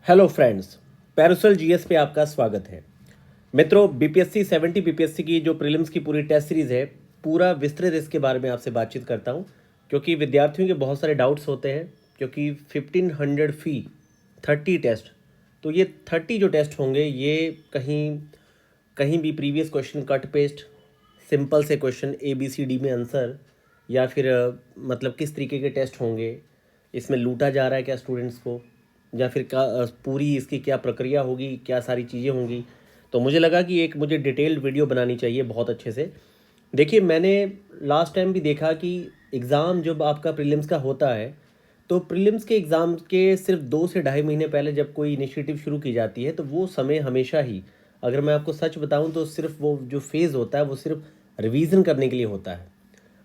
Hello friends, parasol GS पे आपका स्वागत है। मित्रों, बीपीएससी 70 बीपीएससी की जो प्रीलिम्स की पूरी टेस्ट सीरीज है, पूरा विस्तृत इसके बारे में आपसे बातचीत करता हूं, क्योंकि विद्यार्थियों के बहुत सारे डाउट्स होते हैं। क्योंकि 1500 फी 30 टेस्ट, तो ये 30 जो टेस्ट होंगे ये कहीं कहीं भी previous question cut paste, simple से क्वेश्चन ABCD में आंसर, या फिर मतलब किस तरीके के टेस्ट होंगे, इसमें लूटा जा रहा है क्या स्टूडेंट्स को, या फिर पूरी इसकी क्या प्रक्रिया होगी, क्या सारी चीज़ें होंगी। तो मुझे लगा कि एक मुझे डिटेल्ड वीडियो बनानी चाहिए बहुत अच्छे से। देखिए, मैंने लास्ट टाइम भी देखा कि एग्ज़ाम जब आपका प्रीलिम्स का होता है, तो प्रीलिम्स के एग्ज़ाम के सिर्फ 2 से ढाई महीने पहले जब कोई इनिशिएटिव शुरू की जाती है, तो वो समय हमेशा ही, अगर मैं आपको सच बताऊं, तो सिर्फ वो जो फेज़ होता है वो सिर्फ रिवीजन करने के लिए होता है।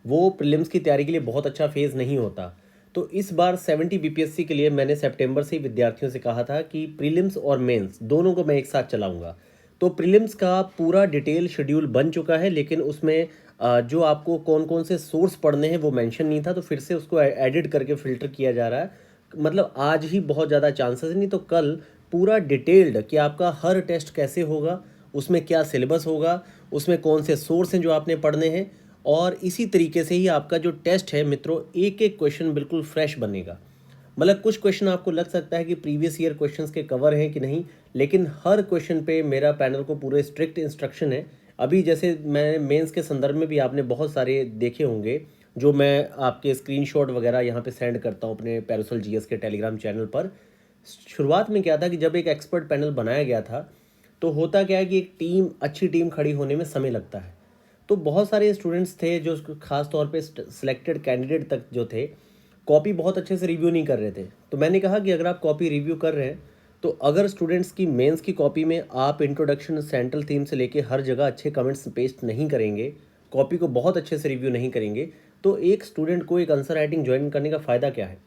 वो प्रीलिम्स की तैयारी के लिए बहुत अच्छा फेज़ नहीं होता। तो इस बार 70 बीपीएससी के लिए मैंने सितंबर से ही विद्यार्थियों से कहा था कि प्रीलिम्स और मेंस दोनों को मैं एक साथ चलाऊंगा। तो प्रीलिम्स का पूरा डिटेल शेड्यूल बन चुका है, लेकिन उसमें जो आपको कौन कौन से सोर्स पढ़ने हैं वो मेंशन नहीं था, तो फिर से उसको एडिट करके फ़िल्टर किया जा रहा है। मतलब आज ही बहुत ज़्यादा चांसेस, नहीं तो कल पूरा डिटेल्ड कि आपका हर टेस्ट कैसे होगा, उसमें क्या सिलेबस होगा, उसमें कौन से सोर्स हैं जो आपने पढ़ने हैं, और इसी तरीके से ही आपका जो टेस्ट है मित्रों, एक एक क्वेश्चन बिल्कुल फ्रेश बनेगा। मतलब कुछ क्वेश्चन आपको लग सकता है कि प्रीवियस ईयर क्वेश्चंस के कवर हैं कि नहीं, लेकिन हर क्वेश्चन पे मेरा पैनल को पूरे स्ट्रिक्ट इंस्ट्रक्शन है। अभी जैसे मैं मेंस के संदर्भ में भी आपने बहुत सारे देखे होंगे, जो मैं आपके स्क्रीनशॉट वगैरह यहाँ पे सेंड करता हूँ अपने पैरासोल जीएस के टेलीग्राम चैनल पर। शुरुआत में क्या था कि जब एक एक्सपर्ट पैनल बनाया गया था, तो होता क्या है कि एक टीम, अच्छी टीम खड़ी होने में समय लगता है। तो बहुत सारे स्टूडेंट्स थे जो खास तौर पे सिलेक्टेड कैंडिडेट तक जो थे, कॉपी बहुत अच्छे से रिव्यू नहीं कर रहे थे। तो मैंने कहा कि अगर आप कॉपी रिव्यू कर रहे हैं, तो अगर स्टूडेंट्स की मेंस की कॉपी में आप इंट्रोडक्शन, सेंट्रल थीम से लेके हर जगह अच्छे कमेंट्स पेस्ट नहीं करेंगे, कॉपी को बहुत अच्छे से रिव्यू नहीं करेंगे, तो एक स्टूडेंट को एक आंसर राइटिंग ज्वाइन करने का फ़ायदा क्या है।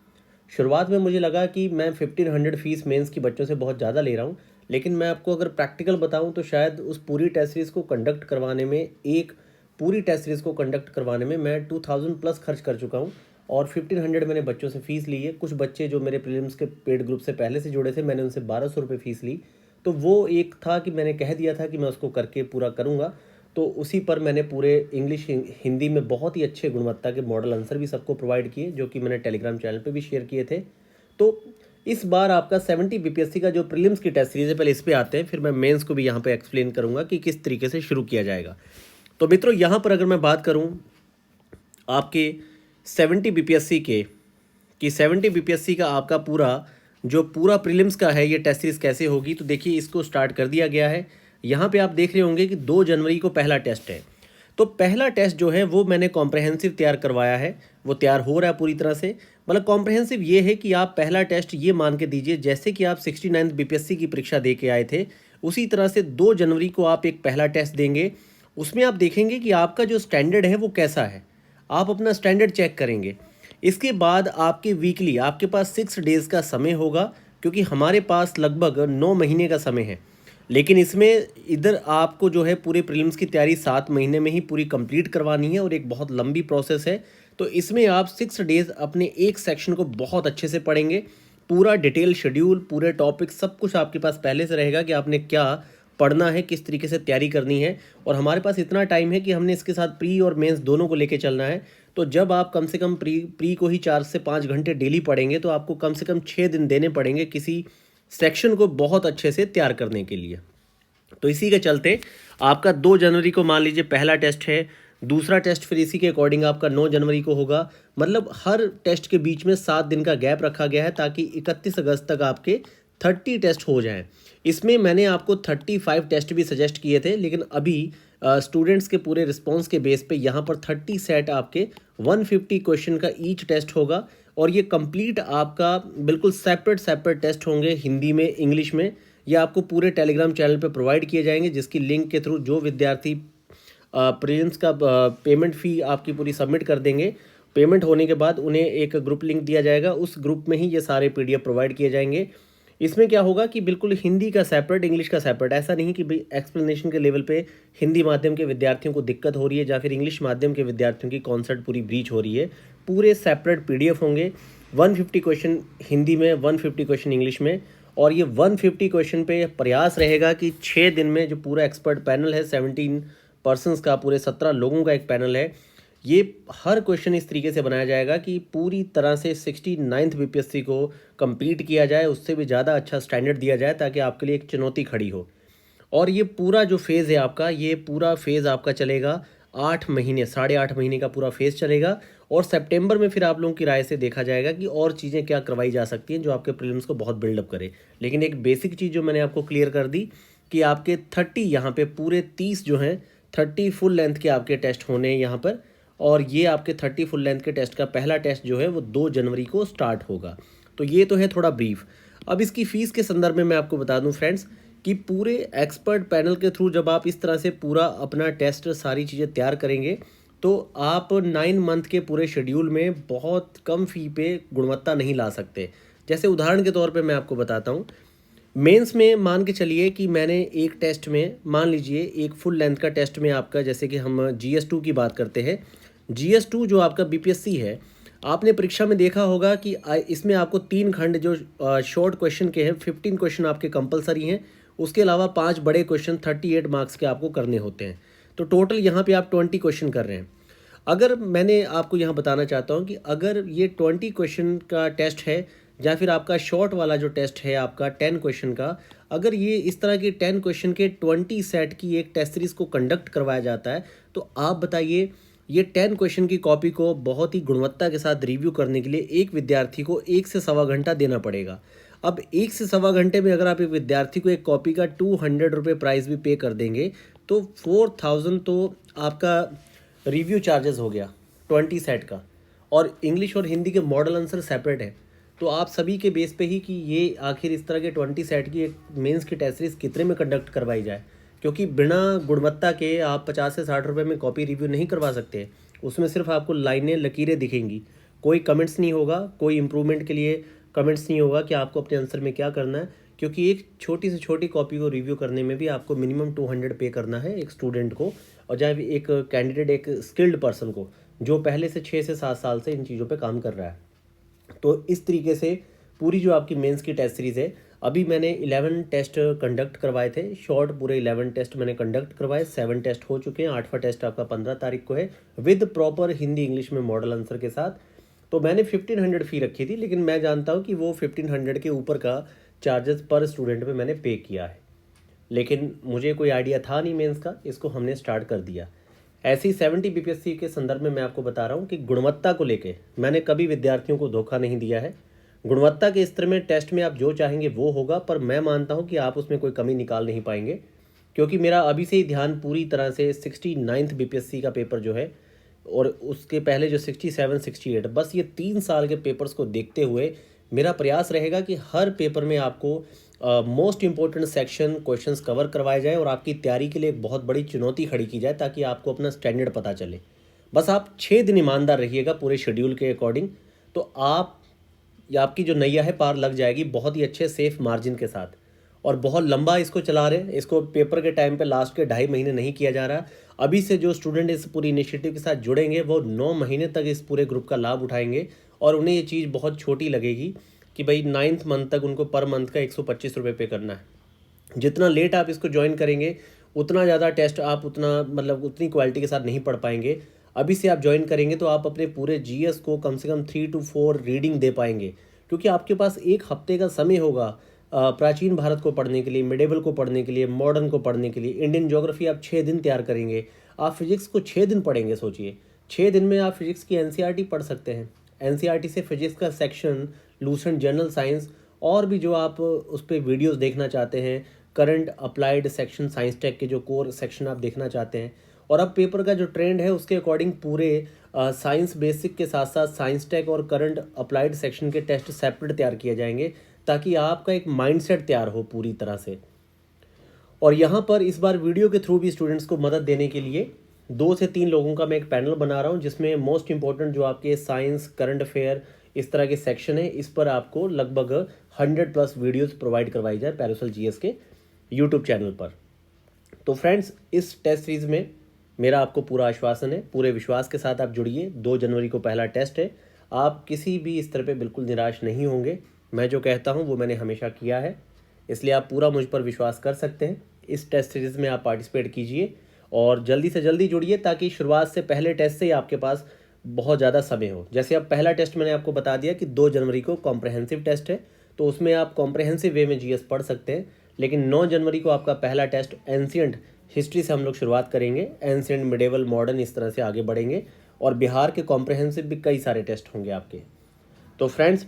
शुरुआत में मुझे लगा कि मैं 1500 फीस मेंस की बच्चों से बहुत ज़्यादा ले रहा हूँ, लेकिन मैं आपको अगर प्रैक्टिकल बताऊँ तो शायद उस पूरी टेस्ट सीरीज़ को कंडक्ट करवाने में, एक पूरी टेस्ट सीरीज़ को कंडक्ट करवाने में मैं 2000 प्लस खर्च कर चुका हूँ, और 1500 मैंने बच्चों से फ़ीस ली है। कुछ बच्चे जो मेरे प्रीलिम्स के पेड ग्रुप से पहले से जुड़े थे, मैंने उनसे 1200 रुपये फ़ीस ली। तो वो एक था कि मैंने कह दिया था कि मैं उसको करके पूरा करूँगा, तो उसी पर मैंने पूरे इंग्लिश हिंदी में बहुत ही अच्छे गुणवत्ता के मॉडल आंसर भी सबको प्रोवाइड किए, जो कि मैंने टेलीग्राम चैनल पे भी शेयर किए थे। तो इस बार आपका 70 बीपीएससी का जो प्रीलिम्स की टेस्ट सीरीज है, पहले इस पे आते हैं, फिर मैं मेंस को भी यहाँ पे एक्सप्लेन करूँगा कि किस तरीके से शुरू किया जाएगा। तो मित्रों, यहाँ पर अगर मैं बात करूँ आपके 70 बीपीएससी के, कि 70 बीपीएससी का आपका पूरा प्रीलिम्स का है, ये टेस्ट सीरीज कैसे होगी, तो देखिए इसको स्टार्ट कर दिया गया है। यहाँ पे आप देख रहे होंगे कि 2 जनवरी को पहला टेस्ट है। तो पहला टेस्ट जो है वो मैंने कॉम्प्रहेंसिव तैयार करवाया है, वो तैयार हो रहा है पूरी तरह से। मतलब कॉम्प्रहेंसिव ये है कि आप पहला टेस्ट ये मान के दीजिए जैसे कि आप 69 बीपीएससी की परीक्षा दे के आए थे, उसी तरह से 2 जनवरी को आप एक पहला टेस्ट देंगे। उसमें आप देखेंगे कि आपका जो स्टैंडर्ड है वो कैसा है, आप अपना स्टैंडर्ड चेक करेंगे। इसके बाद आपके वीकली आपके पास 6 डेज़ का समय होगा, क्योंकि हमारे पास लगभग 9 महीने का समय है। लेकिन इसमें इधर आपको जो है पूरे प्रीलिम्स की तैयारी 7 महीने में ही पूरी कंप्लीट करवानी है, और एक बहुत लंबी प्रोसेस है। तो इसमें आप 6 डेज़ अपने एक सेक्शन को बहुत अच्छे से पढ़ेंगे। पूरा डिटेल शेड्यूल, पूरे टॉपिक, सब कुछ आपके पास पहले से रहेगा कि आपने क्या पढ़ना है, किस तरीके से तैयारी करनी है। और हमारे पास इतना टाइम है कि हमने इसके साथ प्री और मेंस दोनों को लेके चलना है। तो जब आप कम से कम प्री को ही 4 से 5 घंटे डेली पढ़ेंगे, तो आपको कम से कम 6 दिन देने पड़ेंगे किसी सेक्शन को बहुत अच्छे से तैयार करने के लिए। तो इसी के चलते आपका 2 जनवरी को मान लीजिए पहला टेस्ट है, दूसरा टेस्ट फिर इसी के अकॉर्डिंग आपका 9 जनवरी को होगा। मतलब हर टेस्ट के बीच में 7 दिन का गैप रखा गया है, ताकि 31 अगस्त तक आपके 30 टेस्ट हो जाएं। इसमें मैंने आपको 35 टेस्ट भी सजेस्ट किए थे, लेकिन अभी स्टूडेंट्स के पूरे रिस्पॉन्स के बेस पे यहाँ पर 30 सेट आपके 150 क्वेश्चन का ईच टेस्ट होगा। और ये कंप्लीट आपका बिल्कुल सेपरेट टेस्ट होंगे, हिंदी में, इंग्लिश में। ये आपको पूरे टेलीग्राम चैनल पे प्रोवाइड किए जाएंगे, जिसकी लिंक के थ्रू जो विद्यार्थी प्रीलिम्स का पेमेंट फ़ी आपकी पूरी सबमिट कर देंगे, पेमेंट होने के बाद उन्हें एक ग्रुप लिंक दिया जाएगा, उस ग्रुप में ही ये सारे PDF प्रोवाइड किए जाएंगे। इसमें क्या होगा कि बिल्कुल हिंदी का सेपरेट, इंग्लिश का सेपरेट, ऐसा नहीं कि भाई एक्सप्लेनेशन के लेवल पे हिंदी माध्यम के विद्यार्थियों को दिक्कत हो रही है, या फिर इंग्लिश माध्यम के विद्यार्थियों की कॉन्सेप्ट पूरी ब्रीच हो रही है। पूरे सेपरेट PDF होंगे, 150 क्वेश्चन हिंदी में, 150 क्वेश्चन इंग्लिश में। और ये 150 क्वेश्चन पे प्रयास रहेगा कि 6 दिन में जो पूरा एक्सपर्ट पैनल है 17 पर्सनस का, पूरे 17 लोगों का एक पैनल है, ये हर क्वेश्चन इस तरीके से बनाया जाएगा कि पूरी तरह से 69th बीपीएससी को कंप्लीट किया जाए, उससे भी ज़्यादा अच्छा स्टैंडर्ड दिया जाए ताकि आपके लिए एक चुनौती खड़ी हो। और ये पूरा जो फेज़ है आपका, ये पूरा फेज़ आपका चलेगा 8 महीने, 8.5 महीने का पूरा फेज़ चलेगा। और सितंबर में फिर आप लोगों की राय से देखा जाएगा कि और चीज़ें क्या करवाई जा सकती हैं जो आपके प्रीलिम्स को बहुत बिल्डअप करे। लेकिन एक बेसिक चीज़ जो मैंने आपको क्लियर कर दी कि आपके 30 यहाँ पे पूरे 30 जो हैं 30 फुल लेंथ के आपके टेस्ट होने हैं यहाँ पर। और ये आपके 30 फुल लेंथ के टेस्ट का पहला टेस्ट जो है वो 2 जनवरी को स्टार्ट होगा। तो ये तो है थोड़ा ब्रीफ। अब इसकी फ़ीस के संदर्भ में मैं आपको बता दूं फ्रेंड्स कि पूरे एक्सपर्ट पैनल के थ्रू जब आप इस तरह से पूरा अपना टेस्ट सारी चीज़ें तैयार करेंगे तो आप 9 मंथ के पूरे शेड्यूल में बहुत कम फ़ी पे गुणवत्ता नहीं ला सकते। जैसे उदाहरण के तौर पे मैं आपको बताता हूँ, मेंस में मान के चलिए कि मैंने एक टेस्ट में, मान लीजिए एक फुल लेंथ का टेस्ट में आपका, जैसे कि हम GS2 की बात करते हैं, GS2 जो आपका बीपीएससी है, आपने परीक्षा में देखा होगा कि इसमें आपको 3 खंड जो शॉर्ट क्वेश्चन के हैं 15 क्वेश्चन आपके कंपलसरी हैं, उसके अलावा 5 बड़े क्वेश्चन 38 मार्क्स के आपको करने होते हैं। तो टोटल यहाँ पे आप 20 क्वेश्चन कर रहे हैं। अगर मैंने आपको यहाँ बताना चाहता हूँ कि अगर ये 20 क्वेश्चन का टेस्ट है या फिर आपका शॉर्ट वाला जो टेस्ट है आपका 10 क्वेश्चन का, अगर ये इस तरह के 10 क्वेश्चन के 20 सेट की एक टेस्ट सीरीज़ को कंडक्ट करवाया जाता है, तो आप बताइए ये 10 क्वेश्चन की कॉपी को बहुत ही गुणवत्ता के साथ रिव्यू करने के लिए एक विद्यार्थी को 1 से सवा घंटा देना पड़ेगा। अब 1 से सवा घंटे में अगर आप एक विद्यार्थी को एक कॉपी का 200 रुपये प्राइस भी पे कर देंगे तो 4000 तो आपका रिव्यू चार्जेस हो गया 20 सेट का। और इंग्लिश और हिंदी के मॉडल आंसर सेपरेट है। तो आप सभी के बेस पे ही कि ये आखिर इस तरह के 20 सेट की एक मेंस की टेस्ट सीरीज कितने में कंडक्ट करवाई जाए, क्योंकि बिना गुणवत्ता के आप 50 से 60 रुपये में कॉपी रिव्यू नहीं करवा सकते। उसमें सिर्फ आपको लाइनें, लकीरें दिखेंगी, कोई कमेंट्स नहीं होगा, कोई इम्प्रूवमेंट के लिए कमेंट्स नहीं होगा कि आपको अपने आंसर में क्या करना है। क्योंकि एक छोटी से छोटी कॉपी को रिव्यू करने में भी आपको मिनिमम 200 पे करना है एक स्टूडेंट को, और चाहे एक कैंडिडेट, एक स्किल्ड पर्सन को जो पहले से 6 से 7 साल से इन चीज़ों पे काम कर रहा है। तो इस तरीके से पूरी जो आपकी मेंस की टेस्ट सीरीज़ है, अभी मैंने 11 टेस्ट कंडक्ट करवाए थे, शॉर्ट पूरे 11 टेस्ट मैंने कंडक्ट करवाए, 7 टेस्ट हो चुके हैं, 8वां टेस्ट आपका 15 तारीख को है विद प्रॉपर हिंदी इंग्लिश में मॉडल आंसर के साथ। तो मैंने 1500 फ़ी रखी थी, लेकिन मैं जानता हूँ कि वो 1500 के ऊपर का चार्जेस पर स्टूडेंट पे मैंने पे किया है, लेकिन मुझे कोई आइडिया था नहीं मेंस का, इसको हमने स्टार्ट कर दिया। ऐसे ही 70 बीपीएससी के संदर्भ में मैं आपको बता रहा हूँ कि गुणवत्ता को लेके मैंने कभी विद्यार्थियों को धोखा नहीं दिया है। गुणवत्ता के स्तर में टेस्ट में आप जो चाहेंगे वो होगा, पर मैं मानता हूँ कि आप उसमें कोई कमी निकाल नहीं पाएंगे, क्योंकि मेरा अभी से ही ध्यान पूरी तरह से 69th बीपीएससी का पेपर जो है और उसके पहले जो 67, 68, बस ये 3 साल के पेपर्स को देखते हुए मेरा प्रयास रहेगा कि हर पेपर में आपको most important section questions cover करवाए जाए और आपकी तैयारी के लिए एक बहुत बड़ी चुनौती खड़ी की जाए ताकि आपको अपना स्टैंडर्ड पता चले। बस आप 6 दिन ईमानदार रहिएगा पूरे शेड्यूल के अकॉर्डिंग, तो आपकी जो नैया है पार लग जाएगी बहुत ही अच्छे सेफ मार्जिन के साथ। और बहुत लंबा इसको चला रहे हैं, इसको पेपर के टाइम पे लास्ट के 2.5 महीने नहीं किया जा रहा। अभी से जो स्टूडेंट इस पूरी इनिशिएटिव के साथ जुड़ेंगे वो 9 महीने तक इस पूरे ग्रुप का लाभ उठाएंगे और उन्हें ये चीज़ बहुत छोटी लगेगी कि भाई 9th मंथ तक उनको पर मंथ का 125 रुपये पे करना है। जितना लेट आप इसको ज्वाइन करेंगे उतना ज़्यादा टेस्ट आप उतनी क्वालिटी के साथ नहीं पढ़ पाएंगे। अभी से आप ज्वाइन करेंगे तो आप अपने पूरे जीएस को कम से कम 3 to 4 रीडिंग दे पाएंगे, क्योंकि आपके पास एक हफ्ते का समय होगा प्राचीन भारत को पढ़ने के लिए, मिडेवल को पढ़ने के लिए, मॉडर्न को पढ़ने के लिए। इंडियन ज्योग्राफी आप 6 दिन तैयार करेंगे, आप फिजिक्स को 6 दिन पढ़ेंगे। सोचिए 6 दिन में आप फिजिक्स की एनसीईआरटी पढ़ सकते हैं। एनसीईआरटी से फिजिक्स का सेक्शन, लूसेंट जनरल साइंस, और भी जो आप उस पर वीडियोज़ देखना चाहते हैं, current applied section, science tech के जो कोर सेक्शन आप देखना चाहते हैं। और अब पेपर का जो ट्रेंड है उसके अकॉर्डिंग पूरे साइंस बेसिक के साथ साथ साइंस टेक और करंट अप्लाइड सेक्शन के टेस्ट सेपरेट तैयार किए जाएंगे ताकि आपका एक माइंडसेट तैयार हो पूरी तरह से। और यहाँ पर इस बार वीडियो के थ्रू भी स्टूडेंट्स को मदद देने के लिए 2 से 3 लोगों का मैं एक पैनल बना रहा हूँ, जिसमें मोस्ट इंपॉर्टेंट जो आपके साइंस, करंट अफेयर, इस तरह के सेक्शन है, इस पर आपको लगभग 100+ वीडियोस प्रोवाइड करवाई जाए पैरासोल जीएस के यूट्यूब चैनल पर। तो फ्रेंड्स, इस टेस्ट सीरीज में मेरा आपको पूरा आश्वासन है, पूरे विश्वास के साथ आप जुड़िए। 2 जनवरी को पहला टेस्ट है, आप किसी भी स्तर पे बिल्कुल निराश नहीं होंगे। मैं जो कहता हूँ वो मैंने हमेशा किया है इसलिए आप पूरा मुझ पर विश्वास कर सकते हैं। इस टेस्ट सीरीज़ में आप पार्टिसिपेट कीजिए और जल्दी से जल्दी जुड़िए, ताकि शुरुआत से पहले टेस्ट से ही आपके पास बहुत ज़्यादा समय हो। जैसे अब पहला टेस्ट मैंने आपको बता दिया कि 2 जनवरी को कॉम्प्रहेंसिव टेस्ट है, तो उसमें आप कॉम्प्रहेंसिव वे में जीएस पढ़ सकते हैं। लेकिन 9 जनवरी को आपका पहला टेस्ट एंशियंट हिस्ट्री से हम लोग शुरुआत करेंगे, एंशियंट, मिडेवल, मॉडर्न, इस तरह से आगे बढ़ेंगे। और बिहार के कॉम्प्रहेंसिव भी कई सारे टेस्ट होंगे आपके। तो फ्रेंड्स,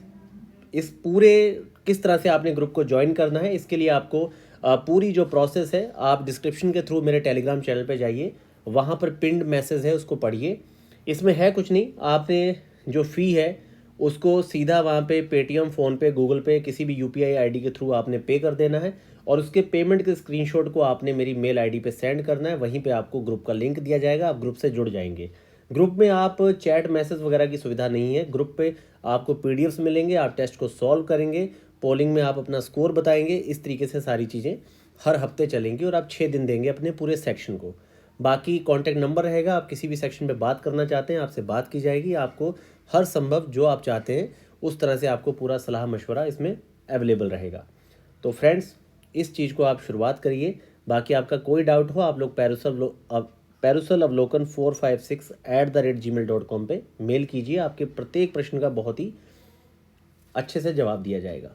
इस पूरे किस तरह से आपने ग्रुप को ज्वाइन करना है, इसके लिए आपको पूरी जो प्रोसेस है, आप डिस्क्रिप्शन के थ्रू मेरे टेलीग्राम चैनल पे जाइए, वहाँ पर पिंड मैसेज है, उसको पढ़िए। इसमें है कुछ नहीं, आपने जो फ़ी है उसको सीधा वहाँ पे पेटीएम, फ़ोनपे, गूगल पे, किसी भी यूपीआई आईडी के थ्रू आपने पे कर देना है और उसके पेमेंट के स्क्रीनशॉट को आपने मेरी मेल आईडी पे सेंड करना है। वहीं पे आपको ग्रुप का लिंक दिया जाएगा, आप ग्रुप से जुड़ जाएंगे। ग्रुप में आप चैट मैसेज वगैरह की सुविधा नहीं है। ग्रुप पे आपको पीडीएफ्स मिलेंगे, आप टेस्ट को सॉल्व करेंगे, पोलिंग में आप अपना स्कोर बताएंगे। इस तरीके से सारी चीज़ें हर हफ्ते चलेंगी और आप 6 दिन देंगे अपने पूरे सेक्शन को। बाकी कॉन्टैक्ट नंबर रहेगा, आप किसी भी सेक्शन में बात करना चाहते हैं आपसे बात की जाएगी। आपको हर संभव जो आप चाहते हैं उस तरह से आपको पूरा सलाह मशवरा इसमें अवेलेबल रहेगा। तो फ्रेंड्स, इस चीज़ को आप शुरुआत करिए। बाकी आपका कोई डाउट हो, आप लोग पैरुसल अवलोकन 456@gmail.com पे मेल कीजिए। आपके प्रत्येक प्रश्न का बहुत ही अच्छे से जवाब दिया जाएगा।